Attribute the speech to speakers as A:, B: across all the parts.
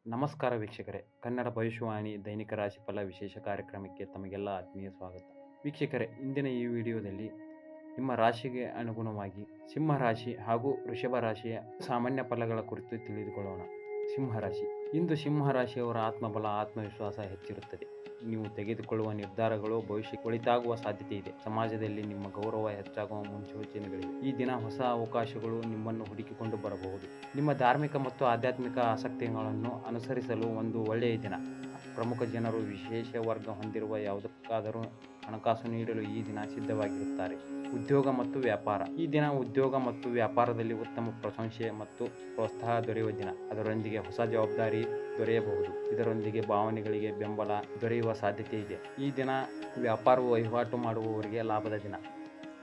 A: ನಮಸ್ಕಾರ ವೀಕ್ಷಕರೇ, ಕನ್ನಡ ಭವಿಷ್ಯವಾಣಿ ದೈನಿಕ ರಾಶಿಫಲ ವಿಶೇಷ ಕಾರ್ಯಕ್ರಮಕ್ಕೆ ತಮಗೆಲ್ಲ ಆತ್ಮೀಯ ಸ್ವಾಗತ. ವೀಕ್ಷಕರೇ, ಇಂದಿನ ಈ ವಿಡಿಯೋದಲ್ಲಿ ನಿಮ್ಮ ರಾಶಿಗೆ ಅನುಗುಣವಾಗಿ ಸಿಂಹ ರಾಶಿ ಹಾಗೂ ವೃಷಭ ರಾಶಿಯ ಸಾಮಾನ್ಯ ಫಲಗಳ ಕುರಿತು ತಿಳಿದುಕೊಳ್ಳೋಣ. ಸಿಂಹರಾಶಿ. ಇಂದು ಸಿಂಹರಾಶಿಯವರ ಆತ್ಮಬಲ, ಆತ್ಮವಿಶ್ವಾಸ ಹೆಚ್ಚಿರುತ್ತದೆ. ನೀವು ತೆಗೆದುಕೊಳ್ಳುವ ನಿರ್ಧಾರಗಳು ಭವಿಷ್ಯಕ್ಕೆ ಒಳಿತಾಗುವ ಸಾಧ್ಯತೆ ಇದೆ. ಸಮಾಜದಲ್ಲಿ ನಿಮ್ಮ ಗೌರವ ಹೆಚ್ಚಾಗುವ ಮುನ್ಸೂಚನೆಗಳಿವೆ. ಈ ದಿನ ಹೊಸ ಅವಕಾಶಗಳು ನಿಮ್ಮನ್ನು ಹುಡುಕಿಕೊಂಡು ಬರಬಹುದು. ನಿಮ್ಮ ಧಾರ್ಮಿಕ ಮತ್ತು ಆಧ್ಯಾತ್ಮಿಕ ಆಸಕ್ತಿಗಳನ್ನು ಅನುಸರಿಸಲು ಒಂದು ಒಳ್ಳೆಯ ದಿನ. ಪ್ರಮುಖ ಜನರು ವಿಶೇಷ ವರ್ಗ ಹೊಂದಿರುವ ಯಾವುದಕ್ಕಾದರೂ ಹಣಕಾಸು ನೀಡಲು ಈ ದಿನ ಸಿದ್ಧವಾಗಿರುತ್ತಾರೆ. ಉದ್ಯೋಗ ಮತ್ತು ವ್ಯಾಪಾರ. ಈ ದಿನ ಉದ್ಯೋಗ ಮತ್ತು ವ್ಯಾಪಾರದಲ್ಲಿ ಉತ್ತಮ ಪ್ರಶಂಸೆ ಮತ್ತು ಪ್ರೋತ್ಸಾಹ ದೊರೆಯುವ ದಿನ. ಅದರೊಂದಿಗೆ ಹೊಸ ಜವಾಬ್ದಾರಿ ದೊರೆಯಬಹುದು. ಇದರೊಂದಿಗೆ ಭಾವನೆಗಳಿಗೆ ಬೆಂಬಲ ದೊರೆಯುವ ಸಾಧ್ಯತೆ ಇದೆ. ಈ ದಿನ ವ್ಯಾಪಾರ ವಹಿವಾಟು ಮಾಡುವವರಿಗೆ ಲಾಭದ ದಿನ.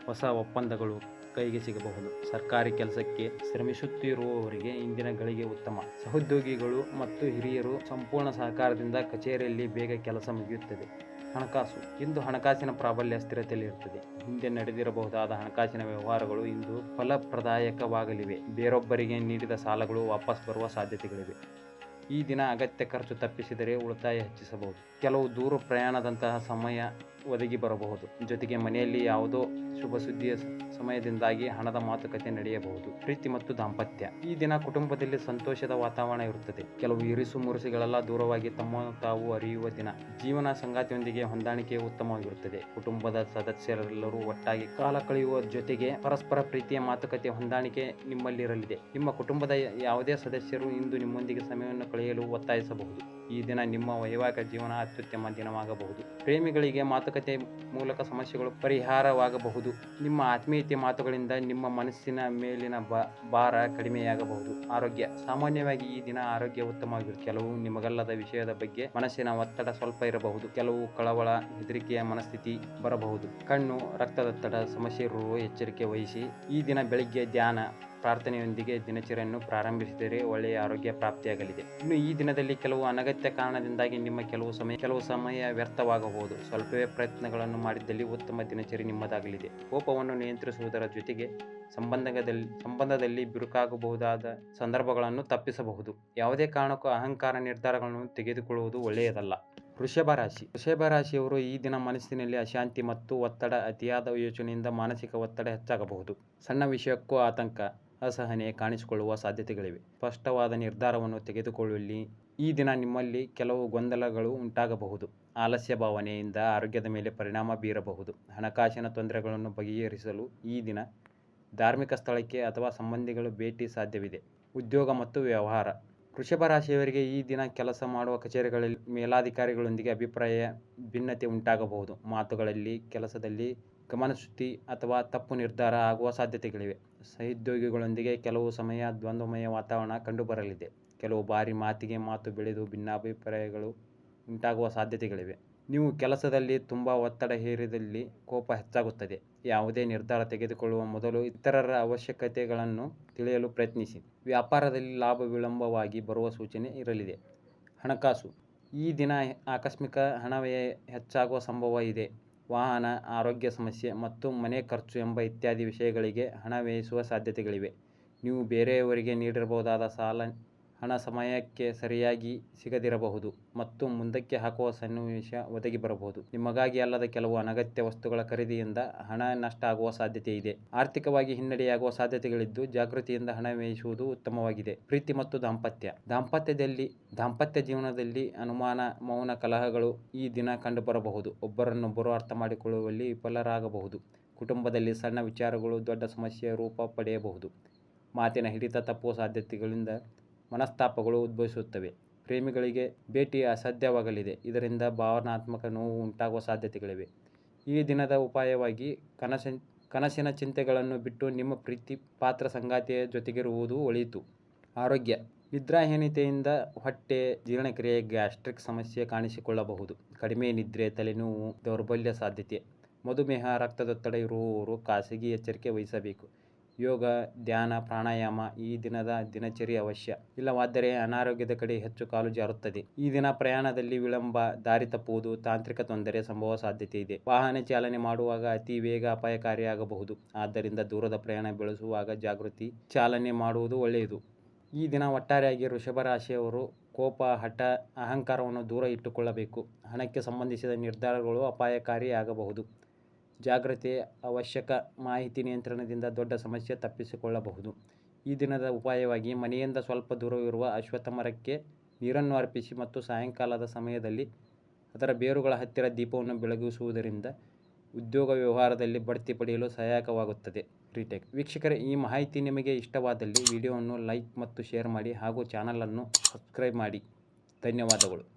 A: ಹೊಸ ಒಪ್ಪಂದಗಳು ಕೈಗೆ ಸಿಗಬಹುದು. ಸರ್ಕಾರಿ ಕೆಲಸಕ್ಕೆ ಶ್ರಮಿಸುತ್ತಿರುವವರಿಗೆ ಇಂದಿನ ಗಳಿಗೆ ಉತ್ತಮ. ಸಹೋದ್ಯೋಗಿಗಳು ಮತ್ತು ಹಿರಿಯರು ಸಂಪೂರ್ಣ ಸಹಕಾರದಿಂದ ಕಚೇರಿಯಲ್ಲಿ ಬೇಗ ಕೆಲಸ ಮುಗಿಯುತ್ತದೆ. ಹಣಕಾಸು. ಇಂದು ಹಣಕಾಸಿನ ಪ್ರಾಬಲ್ಯ ಸ್ಥಿರತೆಯಲ್ಲಿರುತ್ತದೆ. ಹಿಂದೆ ನಡೆದಿರಬಹುದಾದ ಹಣಕಾಸಿನ ವ್ಯವಹಾರಗಳು ಇಂದು ಫಲಪ್ರದಾಯಕವಾಗಲಿವೆ. ಬೇರೊಬ್ಬರಿಗೆ ನೀಡಿದ ಸಾಲಗಳು ವಾಪಸ್ ಬರುವ ಸಾಧ್ಯತೆಗಳಿವೆ. ಈ ದಿನ ಅಗತ್ಯ ಖರ್ಚು ತಪ್ಪಿಸಿದರೆ ಉಳಿತಾಯ ಹೆಚ್ಚಿಸಬಹುದು. ಕೆಲವು ದೂರ ಪ್ರಯಾಣದಂತಹ ಸಮಯ ಒದಗಿ ಬರಬಹುದು. ಜೊತೆಗೆ ಮನೆಯಲ್ಲಿ ಯಾವುದೋ ಶುಭ ಸುದ್ದಿಯ ಸಮಯದಿಂದಾಗಿ ಹಣದ ಮಾತುಕತೆ ನಡೆಯಬಹುದು. ಪ್ರೀತಿ ಮತ್ತು ದಾಂಪತ್ಯ. ಈ ದಿನ ಕುಟುಂಬದಲ್ಲಿ ಸಂತೋಷದ ವಾತಾವರಣ ಇರುತ್ತದೆ. ಕೆಲವು ಇರಿಸು ಮುರುಸುಗಳೆಲ್ಲ ದೂರವಾಗಿ ತಮ್ಮನ್ನು ತಾವು ಅರಿಯುವ ದಿನ. ಜೀವನ ಸಂಗಾತಿಯೊಂದಿಗೆ ಹೊಂದಾಣಿಕೆ ಉತ್ತಮವಾಗಿರುತ್ತದೆ. ಕುಟುಂಬದ ಸದಸ್ಯರೆಲ್ಲರೂ ಒಟ್ಟಾಗಿ ಕಾಲ ಕಳೆಯುವ ಜೊತೆಗೆ ಪರಸ್ಪರ ಪ್ರೀತಿಯ ಮಾತುಕತೆ ಹೊಂದಾಣಿಕೆ ನಿಮ್ಮಲ್ಲಿರಲಿದೆ. ನಿಮ್ಮ ಕುಟುಂಬದ ಯಾವುದೇ ಸದಸ್ಯರು ಇಂದು ನಿಮ್ಮೊಂದಿಗೆ ಸಮಯವನ್ನು ಕಳೆಯಲು ಒತ್ತಾಯಿಸಬಹುದು. ಈ ದಿನ ನಿಮ್ಮ ವೈವಾಹಿಕ ಜೀವನ ಅತ್ಯುತ್ತಮ ದಿನವಾಗಬಹುದು. ಪ್ರೇಮಿಗಳಿಗೆ ಮಾತುಕತೆ ಮೂಲಕ ಸಮಸ್ಯೆಗಳು ಪರಿಹಾರವಾಗಬಹುದು. ನಿಮ್ಮ ಆತ್ಮೀಯತೆ ಮಾತುಗಳಿಂದ ನಿಮ್ಮ ಮನಸ್ಸಿನ ಮೇಲಿನ ಭಾರ ಕಡಿಮೆಯಾಗಬಹುದು. ಆರೋಗ್ಯ. ಸಾಮಾನ್ಯವಾಗಿ ಈ ದಿನ ಆರೋಗ್ಯ ಉತ್ತಮವಾಗಿರುತ್ತದೆ. ಕೆಲವು ನಿಮಗಲ್ಲದ ವಿಷಯದ ಬಗ್ಗೆ ಮನಸ್ಸಿನ ಒತ್ತಡ ಸ್ವಲ್ಪ ಇರಬಹುದು. ಕೆಲವು ಕಳವಳ, ಹೆದರಿಕೆಯ ಮನಸ್ಥಿತಿ ಬರಬಹುದು. ಕಣ್ಣು, ರಕ್ತದೊತ್ತಡ ಸಮಸ್ಯೆ ಇರುವ ಎಚ್ಚರಿಕೆ ವಹಿಸಿ. ಈ ದಿನ ಬೆಳಿಗ್ಗೆ ಧ್ಯಾನ, ಪ್ರಾರ್ಥನೆಯೊಂದಿಗೆ ದಿನಚರಿಯನ್ನು ಪ್ರಾರಂಭಿಸಿದರೆ ಒಳ್ಳೆಯ ಆರೋಗ್ಯ ಪ್ರಾಪ್ತಿಯಾಗಲಿದೆ. ಇನ್ನು ಈ ದಿನದಲ್ಲಿ ಕೆಲವು ಅನಗತ್ಯ ಕಾರಣದಿಂದಾಗಿ ನಿಮ್ಮ ಕೆಲವು ಸಮಯ ವ್ಯರ್ಥವಾಗಬಹುದು. ಸ್ವಲ್ಪವೇ ಪ್ರಯತ್ನಗಳನ್ನು ಮಾಡಿದ್ದಲ್ಲಿ ಉತ್ತಮ ದಿನಚರಿ ನಿಮ್ಮದಾಗಲಿದೆ. ಕೋಪವನ್ನು ನಿಯಂತ್ರಿಸುವುದರ ಜೊತೆಗೆ ಸಂಬಂಧದಲ್ಲಿ ಬಿರುಕಾಗಬಹುದಾದ ಸಂದರ್ಭಗಳನ್ನು ತಪ್ಪಿಸಬಹುದು. ಯಾವುದೇ ಕಾರಣಕ್ಕೂ ಅಹಂಕಾರ ನಿರ್ಧಾರಗಳನ್ನು ತೆಗೆದುಕೊಳ್ಳುವುದು ಒಳ್ಳೆಯದಲ್ಲ. ವೃಷಭ ರಾಶಿ. ವೃಷಭ ರಾಶಿಯವರು ಈ ದಿನ ಮನಸ್ಸಿನಲ್ಲಿ ಅಶಾಂತಿ ಮತ್ತು ಒತ್ತಡ, ಅತಿಯಾದ ಯೋಚನೆಯಿಂದ ಮಾನಸಿಕ ಒತ್ತಡ ಹೆಚ್ಚಾಗಬಹುದು. ಸಣ್ಣ ವಿಷಯಕ್ಕೂ ಆತಂಕ, ಅಸಹನೆ ಕಾಣಿಸಿಕೊಳ್ಳುವ ಸಾಧ್ಯತೆಗಳಿವೆ. ಸ್ಪಷ್ಟವಾದ ನಿರ್ಧಾರವನ್ನು ತೆಗೆದುಕೊಳ್ಳುವಲ್ಲಿ ಈ ದಿನ ನಿಮ್ಮಲ್ಲಿ ಕೆಲವು ಗೊಂದಲಗಳು ಉಂಟಾಗಬಹುದು. ಆಲಸ್ಯ ಭಾವನೆಯಿಂದ ಆರೋಗ್ಯದ ಮೇಲೆ ಪರಿಣಾಮ ಬೀರಬಹುದು. ಹಣಕಾಸಿನ ತೊಂದರೆಗಳನ್ನು ಬಗೆಹರಿಸಲು ಈ ದಿನ ಧಾರ್ಮಿಕ ಸ್ಥಳಕ್ಕೆ ಅಥವಾ ಸಂಬಂಧಿಗಳು ಭೇಟಿ ಸಾಧ್ಯವಿದೆ. ಉದ್ಯೋಗ ಮತ್ತು ವ್ಯವಹಾರ. ವೃಷಭ ರಾಶಿಯವರಿಗೆ ಈ ದಿನ ಕೆಲಸ ಮಾಡುವ ಕಚೇರಿಗಳಲ್ಲಿ ಮೇಲಾಧಿಕಾರಿಗಳೊಂದಿಗೆ ಅಭಿಪ್ರಾಯ ಭಿನ್ನತೆ ಉಂಟಾಗಬಹುದು. ಮಾತುಗಳಲ್ಲಿ, ಕೆಲಸದಲ್ಲಿ ಗಮನಚ್ಯುತಿ ಅಥವಾ ತಪ್ಪು ನಿರ್ಧಾರ ಆಗುವ ಸಾಧ್ಯತೆಗಳಿವೆ. ಸಹೋದ್ಯೋಗಿಗಳೊಂದಿಗೆ ಕೆಲವು ಸಮಯ ದ್ವಂದ್ವಮಯ ವಾತಾವರಣ ಕಂಡುಬರಲಿದೆ. ಕೆಲವು ಬಾರಿ ಮಾತಿಗೆ ಮಾತು ಬೆಳೆದು ಭಿನ್ನಾಭಿಪ್ರಾಯಗಳು ಉಂಟಾಗುವ ಸಾಧ್ಯತೆಗಳಿವೆ. ನೀವು ಕೆಲಸದಲ್ಲಿ ತುಂಬ ಒತ್ತಡ ಹೇರಿದಲ್ಲಿ ಕೋಪ ಹೆಚ್ಚಾಗುತ್ತದೆ. ಯಾವುದೇ ನಿರ್ಧಾರ ತೆಗೆದುಕೊಳ್ಳುವ ಮೊದಲು ಇತರರ ಅವಶ್ಯಕತೆಗಳನ್ನು ತಿಳಿಯಲು ಪ್ರಯತ್ನಿಸಿ. ವ್ಯಾಪಾರದಲ್ಲಿ ಲಾಭ ವಿಳಂಬವಾಗಿ ಬರುವ ಸೂಚನೆ ಇರಲಿದೆ. ಹಣಕಾಸು. ಈ ದಿನ ಆಕಸ್ಮಿಕ ಹಣವ್ಯಯ ಹೆಚ್ಚಾಗುವ ಸಂಭವ ಇದೆ. ವಾಹನ, ಆರೋಗ್ಯ ಸಮಸ್ಯೆ ಮತ್ತು ಮನೆ ಖರ್ಚು ಎಂಬ ಇತ್ಯಾದಿ ವಿಷಯಗಳಿಗೆ ಹಣ ವ್ಯಯಿಸುವ ಸಾಧ್ಯತೆಗಳಿವೆ. ನೀವು ಬೇರೆಯವರಿಗೆ ನೀಡಿರಬಹುದಾದ ಹಣ ಸಮಯಕ್ಕೆ ಸರಿಯಾಗಿ ಸಿಗದಿರಬಹುದು ಮತ್ತು ಮುಂದಕ್ಕೆ ಹಾಕುವ ಸನ್ನಿವೇಶ ಒದಗಿ ಬರಬಹುದು. ನಿಮಗಾಗಿ ಅಲ್ಲದ ಕೆಲವು ಅನಗತ್ಯ ವಸ್ತುಗಳ ಖರೀದಿಯಿಂದ ಹಣ ನಷ್ಟ ಆಗುವ ಸಾಧ್ಯತೆ ಇದೆ. ಆರ್ಥಿಕವಾಗಿ ಹಿನ್ನಡೆಯಾಗುವ ಸಾಧ್ಯತೆಗಳಿದ್ದು ಜಾಗೃತಿಯಿಂದ ಹಣ ವ್ಯಯಿಸುವುದು ಉತ್ತಮವಾಗಿದೆ. ಪ್ರೀತಿ ಮತ್ತು ದಾಂಪತ್ಯ. ದಾಂಪತ್ಯ ಜೀವನದಲ್ಲಿ ಅನುಮಾನ, ಮೌನ ಕಲಹಗಳು ಈ ದಿನ ಕಂಡುಬರಬಹುದು. ಒಬ್ಬರನ್ನೊಬ್ಬರು ಅರ್ಥ ಮಾಡಿಕೊಳ್ಳುವಲ್ಲಿ ವಿಫಲರಾಗಬಹುದು. ಕುಟುಂಬದಲ್ಲಿ ಸಣ್ಣ ವಿಚಾರಗಳು ದೊಡ್ಡ ಸಮಸ್ಯೆಯ ರೂಪ ಪಡೆಯಬಹುದು. ಮಾತಿನ ಹಿಡಿತ ತಪ್ಪುವ ಸಾಧ್ಯತೆಗಳಿಂದ ಮನಸ್ತಾಪಗಳು ಉದ್ಭವಿಸುತ್ತವೆ. ಪ್ರೇಮಿಗಳಿಗೆ ಭೇಟಿ ಅಸಾಧ್ಯವಾಗಲಿದೆ. ಇದರಿಂದ ಭಾವನಾತ್ಮಕ ನೋವು ಉಂಟಾಗುವ ಸಾಧ್ಯತೆಗಳಿವೆ. ಈ ದಿನದ ಉಪಾಯವಾಗಿ ಕನಸಿನ ಚಿಂತೆಗಳನ್ನು ಬಿಟ್ಟು ನಿಮ್ಮ ಪ್ರೀತಿ ಪಾತ್ರ ಸಂಗಾತಿಯ ಜೊತೆಗಿರುವುದು ಒಳಿತು. ಆರೋಗ್ಯ. ನಿದ್ರಾಹೀನತೆಯಿಂದ ಹೊಟ್ಟೆ, ಜೀರ್ಣಕ್ರಿಯೆ, ಗ್ಯಾಸ್ಟ್ರಿಕ್ ಸಮಸ್ಯೆ ಕಾಣಿಸಿಕೊಳ್ಳಬಹುದು. ಕಡಿಮೆ ನಿದ್ರೆ, ತಲೆನೋವು, ದೌರ್ಬಲ್ಯ ಸಾಧ್ಯತೆ. ಮಧುಮೇಹ, ರಕ್ತದೊತ್ತಡ ಇರುವವರು ಖಾಸಗಿ ಎಚ್ಚರಿಕೆ ವಹಿಸಬೇಕು. ಯೋಗ, ಧ್ಯಾನ, ಪ್ರಾಣಾಯಾಮ ಈ ದಿನದ ದಿನಚರಿ ಅವಶ್ಯ. ಇಲ್ಲವಾದರೆ ಅನಾರೋಗ್ಯದ ಕಡೆ ಹೆಚ್ಚು ಕಾಲು ಜಾರುತ್ತದೆ. ಈ ದಿನ ಪ್ರಯಾಣದಲ್ಲಿ ವಿಳಂಬ, ದಾರಿ ತಪ್ಪುವುದು, ತಾಂತ್ರಿಕ ತೊಂದರೆ ಸಂಭವ ಸಾಧ್ಯತೆ ಇದೆ. ವಾಹನ ಚಾಲನೆ ಮಾಡುವಾಗ ಅತಿ ವೇಗ ಅಪಾಯಕಾರಿಯಾಗಬಹುದು. ಆದ್ದರಿಂದ ದೂರದ ಪ್ರಯಾಣ ಬೆಳೆಸುವಾಗ ಜಾಗೃತಿ ಚಾಲನೆ ಮಾಡುವುದು ಒಳ್ಳೆಯದು. ಈ ದಿನ ಒಟ್ಟಾರೆಯಾಗಿ ವೃಷಭ ರಾಶಿಯವರು ಕೋಪ, ಹಠ, ಅಹಂಕಾರವನ್ನು ದೂರ ಇಟ್ಟುಕೊಳ್ಳಬೇಕು. ಹಣಕ್ಕೆ ಸಂಬಂಧಿಸಿದ ನಿರ್ಧಾರಗಳು ಅಪಾಯಕಾರಿಯಾಗಬಹುದು. ಜಾಗ್ರತೆ ಅವಶ್ಯಕ. ಮಾಹಿತಿ ನಿಯಂತ್ರಣದಿಂದ ದೊಡ್ಡ ಸಮಸ್ಯೆ ತಪ್ಪಿಸಿಕೊಳ್ಳಬಹುದು. ಈ ದಿನದ ಉಪಾಯವಾಗಿ ಮನೆಯಿಂದ ಸ್ವಲ್ಪ ದೂರವಿರುವ ಅಶ್ವತ್ಥ ಮರಕ್ಕೆ ನೀರನ್ನು ಅರ್ಪಿಸಿ ಮತ್ತು ಸಾಯಂಕಾಲದ ಸಮಯದಲ್ಲಿ ಅದರ ಬೇರುಗಳ ಹತ್ತಿರ ದೀಪವನ್ನು ಬೆಳಗಿಸುವುದರಿಂದ ಉದ್ಯೋಗ ವ್ಯವಹಾರದಲ್ಲಿ ಬಡ್ತಿ ಪಡೆಯಲು ಸಹಾಯಕವಾಗುತ್ತದೆ. ರೀಟೇಕ್ ವೀಕ್ಷಕರೇ, ಈ ಮಾಹಿತಿ ನಿಮಗೆ ಇಷ್ಟವಾದಲ್ಲಿ ವಿಡಿಯೋವನ್ನು ಲೈಕ್ ಮತ್ತು ಶೇರ್ ಮಾಡಿ ಹಾಗೂ ಚಾನಲನ್ನು ಸಬ್ಸ್ಕ್ರೈಬ್ ಮಾಡಿ. ಧನ್ಯವಾದಗಳು.